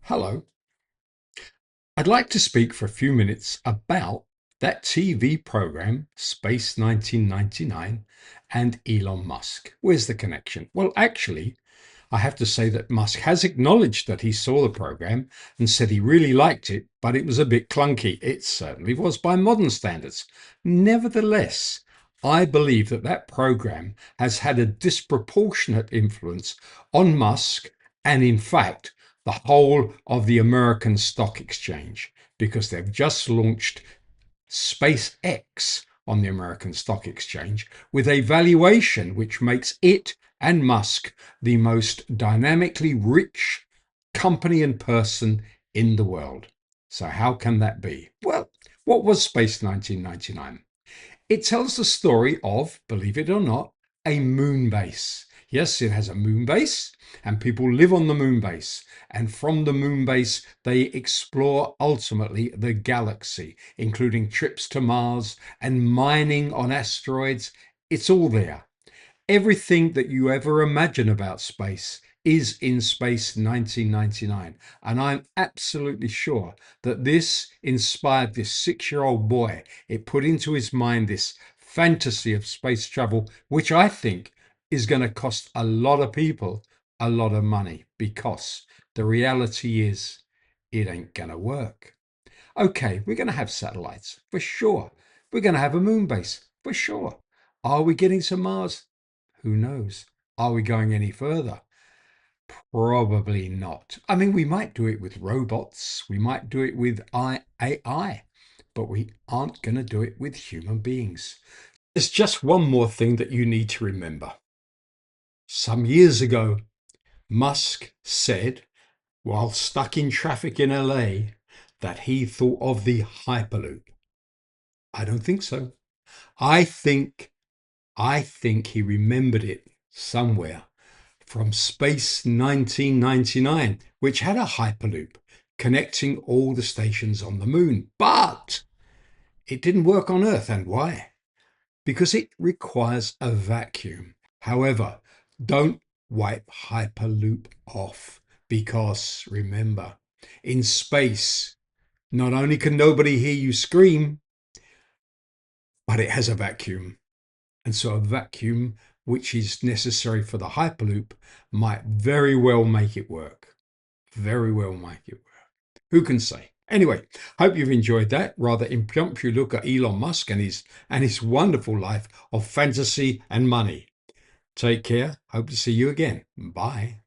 Hello. I'd like to speak for a few minutes about that TV program, Space 1999, and Elon Musk. Where's the connection? Well, actually, I have to say that Musk has acknowledged that he saw the program and said he really liked it, but it was a bit clunky. It certainly was by modern standards. Nevertheless, I believe that that program has had a disproportionate influence on Musk and, in fact, the whole of the American stock exchange because they've just launched SpaceX on the American Stock Exchange with a valuation which makes it and Musk the most dynamically rich company and person in the world. So, how can that be? Well, what was Space 1999? It tells the story of, believe it or not, a moon base. Yes, it has a moon base, and people live on the moon base. And from the moon base, they explore ultimately the galaxy, including trips to Mars and mining on asteroids. It's all there. Everything that you ever imagine about space is in Space 1999. And I'm absolutely sure that this inspired this 6-year-old boy. It put into his mind this fantasy of space travel, which I think is going to cost a lot of people a lot of money because the reality is it ain't going to work. Okay, we're going to have satellites for sure. We're going to have a moon base for sure. Are we getting to Mars? Who knows? Are we going any further? Probably not. I mean, we might do it with robots, we might do it with AI, but we aren't going to do it with human beings. There's just one more thing that you need to remember. Some years ago, Musk said, while stuck in traffic in LA, that he thought of the Hyperloop. I don't think so. I think I think he remembered it somewhere from Space 1999, which had a Hyperloop connecting all the stations on the moon. But it didn't work on Earth. And why? Because it requires a vacuum. However, don't wipe Hyperloop off because remember, in space, not only can nobody hear you scream, but it has a vacuum. And so a vacuum, which is necessary for the Hyperloop, might very well make it work. Very well make it work. Who can say? Anyway, hope you've enjoyed that rather impromptu look at Elon Musk and his wonderful life of fantasy and money. Take care. Hope to see you again. Bye.